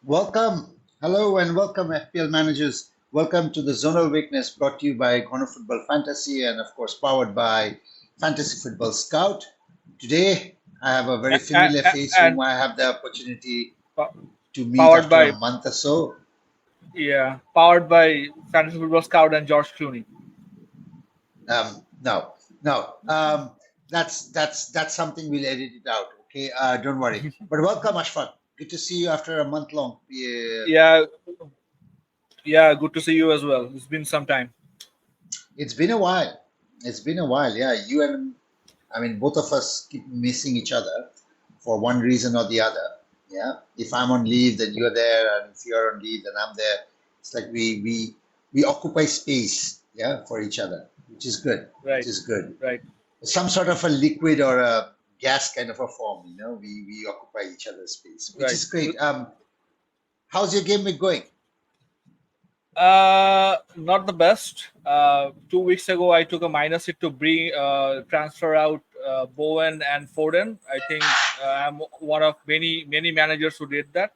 Welcome. Hello and welcome, FPL managers. Welcome to the Zonal Weakness brought to you by 𝐀𝐬𝐡 Football Fantasy and, of course, powered by Fantasy Football Scout. Today, I have a very familiar face whom And I have the opportunity to meet powered after a by month or so. powered by Fantasy Football Scout and 𝐙𝐿𝐴 Clooney. No, no. That's something we'll edit it out. Okay, don't worry. But welcome, Ashfaq. Good to see you after a month long. Yeah, yeah, good to see you as well. It's been some time. It's been a while. It's been a while. Yeah, you and I mean, both of us keep missing each other for one reason or the other. Yeah. If I'm on leave, then you're there, and if you're on leave, then I'm there. It's like we occupy space, yeah, for each other, which is good. Which Right, is good. right. Some sort of a liquid or a gas kind of a form, you know. We occupy each other's space, which Right. is great. How's your game week going? Not the best. 2 weeks ago, I took a minus hit to bring transfer out Bowen and Foden. I think I'm one of many managers who did that,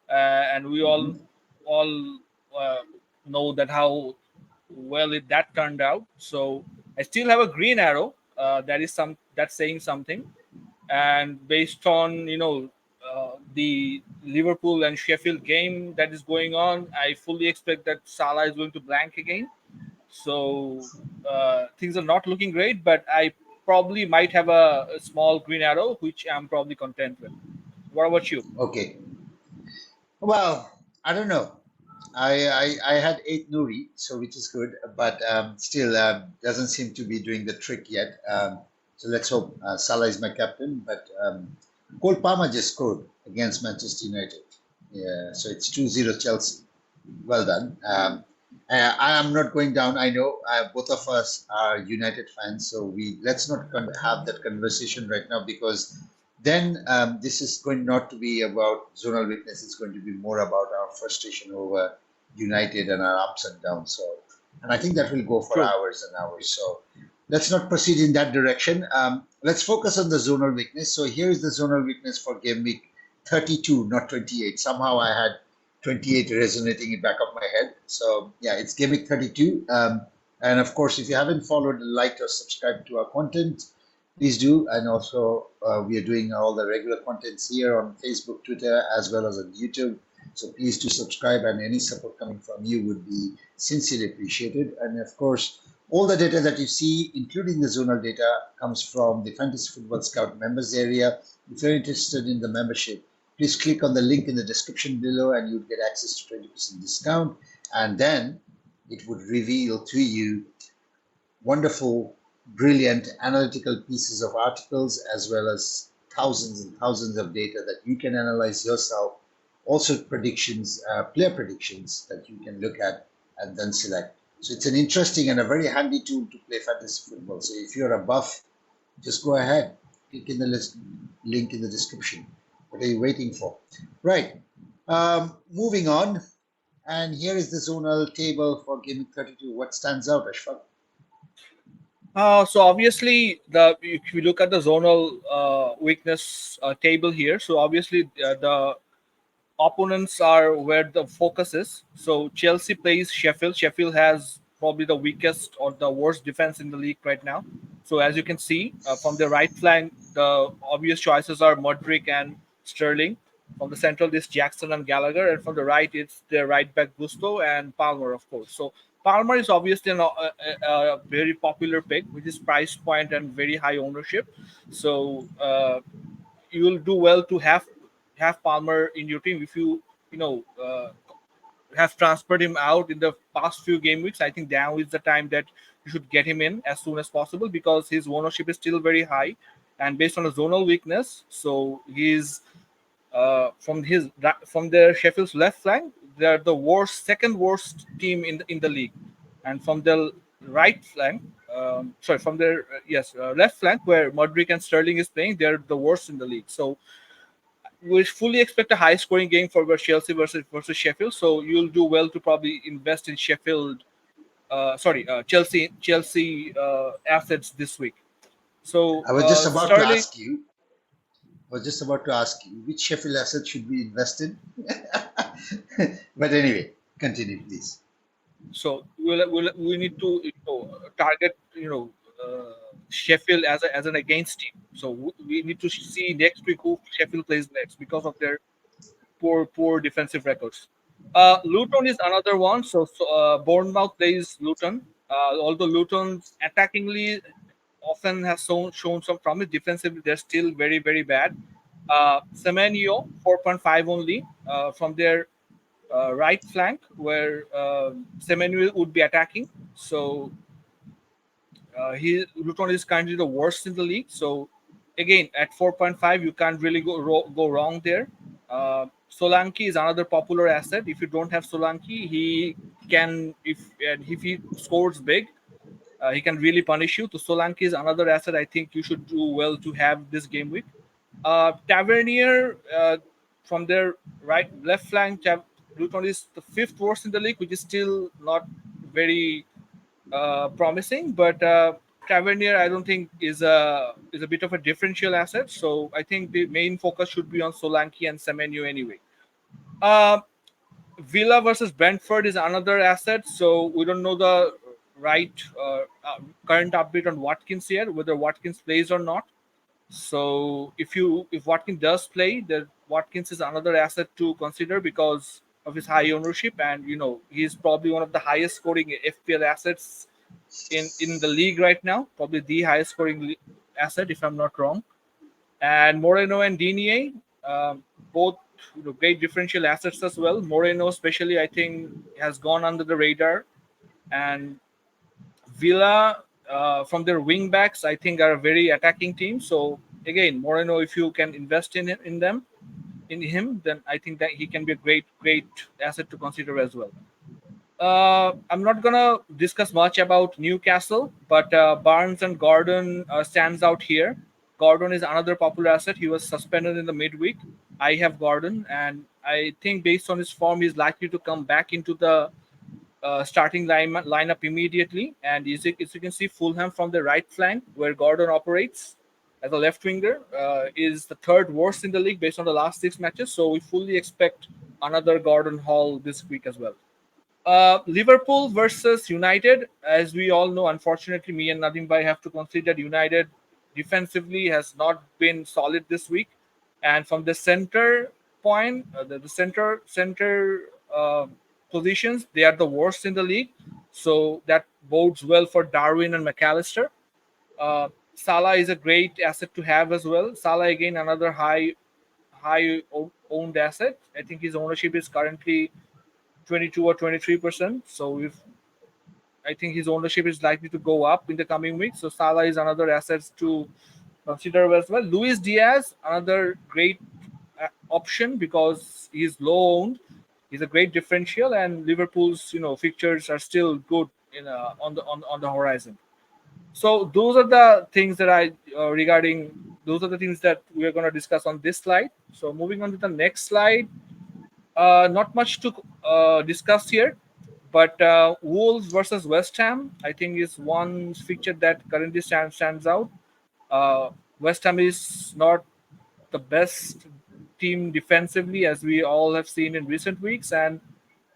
and we all Hmm. all uh, know that how well that turned out. So I still have a green arrow. That's saying something. And based on the Liverpool and Sheffield game that is going on, I fully expect that Salah is going to blank again. So things are not looking great, but I probably might have a small green arrow, which I'm probably content with. What about you? Okay. Well, I don't know. I had 8 Nuri, so which is good, but still doesn't seem to be doing the trick yet. So let's hope Salah is my captain. But Cole Palmer just scored against Manchester United. Yeah, so it's 2-0 Chelsea. Well done. I am not going down. I know both of us are United fans, so we let's not have that conversation right now because then this is going not to be about zonal weakness. It's going to be more about our frustration over United and our ups and downs. So, and I think that will go for True. hours and hours. So let's not proceed in that direction. Let's focus on the zonal weakness. So here is the zonal weakness for game week 32, not 28. Somehow I had 28 resonating in back of my head. So yeah, it's game week 32. And of course, if you haven't followed, liked, or subscribed to our content, please do. And also, we are doing all the regular contents here on Facebook, Twitter, as well as on YouTube. So please do subscribe, and any support coming from you would be sincerely appreciated. And of course, all the data that you see, including the zonal data, comes from the Fantasy Football Scout members area. If you're interested in the membership, please click on the link in the description below and you'll get access to 20% discount. And then it would reveal to you wonderful, brilliant analytical pieces of articles, as well as thousands and thousands of data that you can analyze yourself. Also, predictions, player predictions that you can look at and then select. So it's an interesting and a very handy tool to play fantasy football. So if you're a buff, just go ahead, click in the link in the description. What are you waiting for? Right. Moving on. And here is the zonal table for game 32. What stands out, Ashfaq? So obviously, the if you look at the zonal weakness table here, so obviously the opponents are where the focus is. So Chelsea plays Sheffield. Sheffield has probably the weakest or the worst defense in the league right now. So as you can see from the right flank, the obvious choices are Modric and Sterling. From the central, this Jackson and Gallagher, and from the right, it's their right back Gusto and Palmer, of course. So Palmer is obviously a very popular pick with his price point and very high ownership. So you will do well to have Palmer in your team if you have transferred him out in the past few game weeks. I think now is the time that you should get him in as soon as possible because his ownership is still very high, and based on a zonal weakness, so he's from their Sheffield's left flank, they're the second worst team in the league, and from the right flank, from their left flank where Modric and Sterling is playing, they're the worst in the league. So we fully expect a high scoring game for Chelsea versus Sheffield. So you'll do well to probably invest in Chelsea assets this week. So I was just about to Sterling, ask you, I was just about to ask you, which Sheffield asset should we invest in? But anyway, continue, please. So we need to target Sheffield as an against team. So we need to see next week who Sheffield plays next because of their poor defensive records. Luton is another one. So Bournemouth plays Luton. Although Luton's attackingly often has shown some promise, defensively they're still very bad. Semenyo 4.5 only from their right flank where Semenyo would be attacking. So Luton is currently the worst in the league. So again, at 4.5, you can't really go wrong there. Solanke is another popular asset. If you don't have Solanke, he can if he scores big, he can really punish you. So Solanke is another asset I think you should do well to have this game week. Tavernier from their left flank, Luton is the fifth worst in the league, which is still not very promising. But Tavernier, I don't think is a bit of a differential asset. So I think the main focus should be on Solanke and Semenyo anyway. Uh, Villa versus Brentford is another asset. So we don't know the right current update on Watkins here, whether Watkins plays or not. So if Watkins does play, then Watkins is another asset to consider because of his high ownership, and he's probably one of the highest scoring FPL assets in the league right now, probably the highest scoring asset if I'm not wrong. And Moreno and Digne, both great differential assets as well. Moreno especially, I think, has gone under the radar, and Villa, from their wing backs, I think are a very attacking team. So again, Moreno, if you can invest in him, then I think that he can be a great asset to consider as well. I'm not gonna discuss much about Newcastle, but Barnes and Gordon stands out here. Gordon is another popular asset. He was suspended in the midweek. I have Gordon, and I think based on his form, he's likely to come back into the starting lineup immediately. And as you can see, Fulham from the right flank, where Gordon operates as a left winger, is the third worst in the league based on the last 6 matches. So we fully expect another Gordon haul this week as well. Liverpool versus United. As we all know, unfortunately, me and Nadim Bhai have to concede that United defensively has not been solid this week. And from the center point, the center positions, they are the worst in the league. So that bodes well for Darwin and McAllister. Salah is a great asset to have as well. Salah again another high owned asset. I think his ownership is currently 22 or 23%. So if I think his ownership is likely to go up in the coming weeks. So Salah is another asset to consider as well. Luis Diaz, another great option because he's low owned. He's a great differential, and Liverpool's fixtures are still good on the horizon. So those are the things that I regarding those are the things that we are going to discuss on this slide. So moving on to the next slide. Not much to discuss here, but Wolves versus West Ham, I think, is one fixture that currently stands out. West Ham is not the best team defensively, as we all have seen in recent weeks, and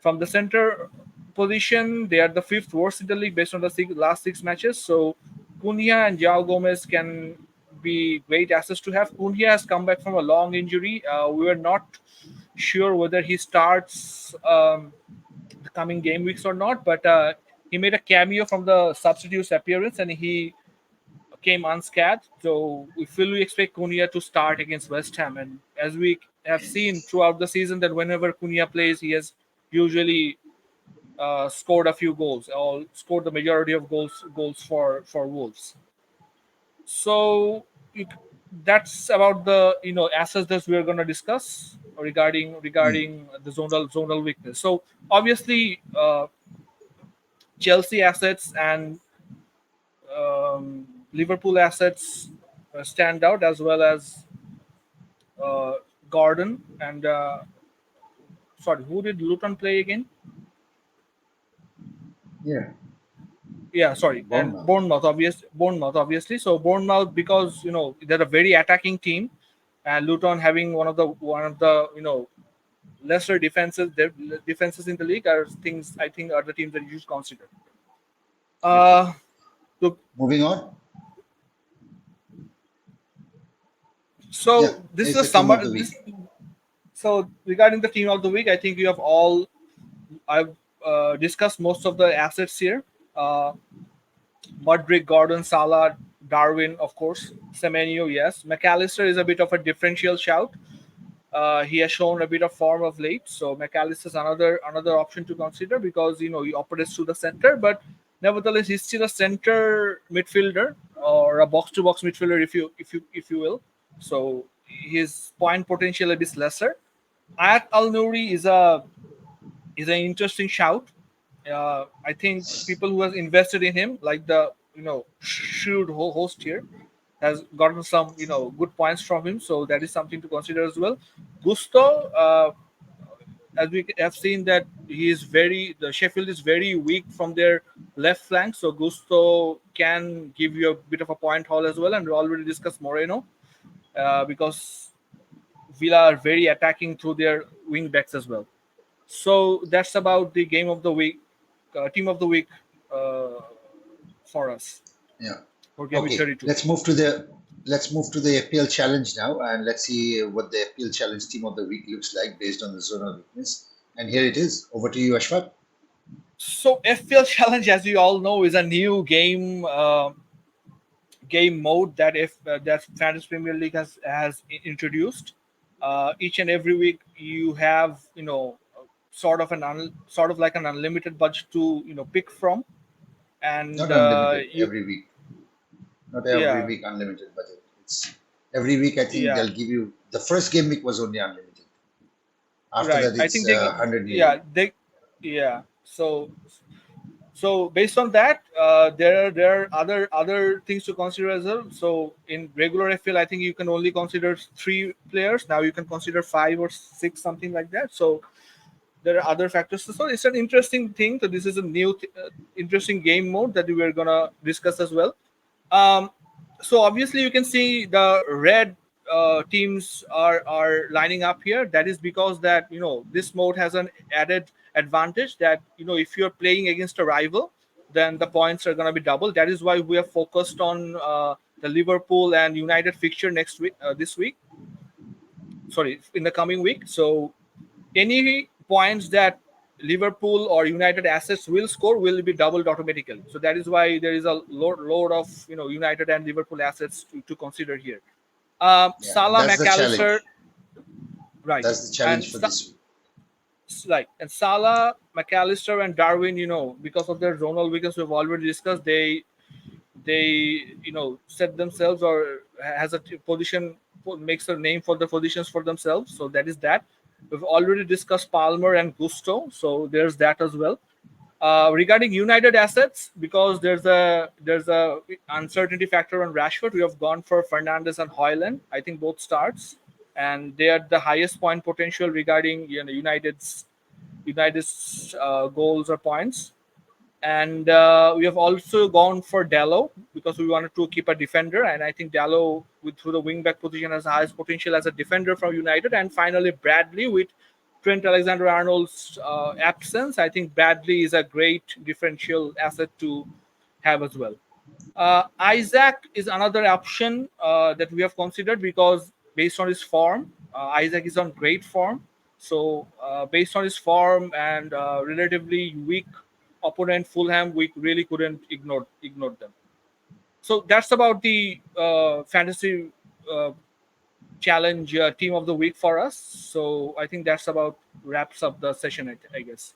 from the center position, they are the fifth worst in the league based on the last 6 matches. So Cunha and João Gomez can be great assets to have. Cunha has come back from a long injury. We were not sure whether he starts the coming game weeks or not, but he made a cameo from the substitutes appearance and he came unscathed. So we fully expect Cunha to start against West Ham. And as we have seen throughout the season, that whenever Cunha plays, he has usually scored a few goals or scored the majority of goals for Wolves. So that's about the assets that we are going to discuss Mm. regarding the zonal weakness. So obviously, Chelsea assets and Liverpool assets stand out, as well as uh, Gordon and sorry, who did Luton play again? Yeah, Yeah, sorry, and Bournemouth. Bournemouth, obviously. So Bournemouth, because they're a very attacking team, and Luton having one of the lesser defenses, their defenses in the league are things I think are the teams that you should consider. Okay. Look, Moving on. Yeah, so this is here's a the team summer. of the week. So regarding the team of the week, I think you have all I've discussed most of the assets here. Uh, Mudryk, Gordon, Salah, Darwin, of course. Semenyo, yes. McAllister is a bit of a differential shout. He has shown a bit of form of late, so McAllister is another option to consider because he operates to the center, but nevertheless he's still a center midfielder or a box-to-box midfielder, if you will. So his point potential is lesser. Ayat Al Nouri is an interesting shout. I think people who have invested in him, like the shrewd host here, has gotten some good points from him. So that is something to consider as well. Gusto, as we have seen that the Sheffield is very weak from their left flank. So Gusto can give you a bit of a point haul as well. And we already discussed Moreno because Villa are very attacking through their wing backs as well. So that's about the game of the week, team of the week uh, for us Yeah. for Game Week Okay. 32. Let's move to the FPL challenge now, and let's see what the FPL challenge team of the week looks like based on the zonal weakness. And here it is. Over to you, Ashfaq. So FPL Challenge, as you all know, is a new game mode that Fantasy Premier League has introduced. Each and every week, you have sort of like an unlimited budget to pick from, and Not unlimited you every week. Not every yeah week unlimited budget. It's every week. I think yeah they'll give you the first game week was only unlimited. After right. that, I it's think they 100 yeah million. they yeah so based on that, there are other things to consider as well. So in regular FPL, I think you can only consider 3 players. Now you can consider 5 or 6, something like that. So there are other factors. So it's an interesting thing. So this is a new, interesting game mode that we are gonna discuss as well. Um, so obviously you can see the red teams are lining up here. That is because that this mode has an added advantage that if you're playing against a rival, then the points are going to be double. That is why we are focused on the Liverpool and United fixture next week, this week. Sorry, in the coming week. So any points that Liverpool or United assets will score will be doubled automatically. So that is why there is a load of United and Liverpool assets to consider here. Yeah, and Salah, that's the McAllister, challenge. right, That's the and challenge for this week. Salah, McAllister, and Darwin. Because of their zonal weakness, we've already discussed. They set themselves or has a position, makes a name for the positions for themselves. So that is that. We've already discussed Palmer and Gusto, so there's that as well. Regarding United assets, because there's a uncertainty factor on Rashford, we have gone for Fernandes and Hoyland. I think both starts, and they are the highest point potential regarding United's goals or points. And we have also gone for Dallo because we wanted to keep a defender, and I think Dallo with through the wingback position has the highest potential as a defender from United. And finally, Bradley with Trent Alexander-Arnold's absence. I think Bradley is a great differential asset to have as well. Isaac is another option that we have considered because based on his form, Isaac is on great form. So based on his form and relatively weak opponent Fulham, we really couldn't ignore them. So that's about the fantasy uh, challenge team of the week for us. So I think that's about wraps up the session. I guess.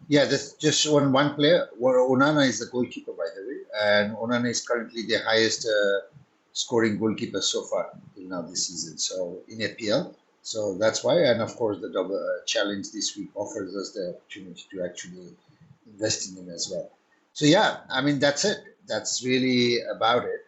Yeah, that's just one player. Well, Onana is the goalkeeper, by the way, and Onana is currently the highest scoring goalkeeper so far till now this season. So in APL, so that's why, and of course, the double challenge this week offers us the opportunity to actually invest in him as well. So yeah, I mean that's it. That's really about it.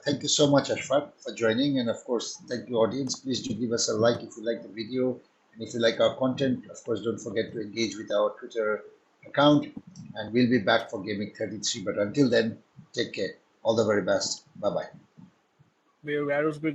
Thank you so much, Ashfaq, for joining, and of course, thank you, audience. Please do give us a like if you like the video, and if you like our content. Of course, don't forget to engage with our Twitter account, and we'll be back for Gaming 33. But until then, take care. All the very best. Bye bye. Where was Green?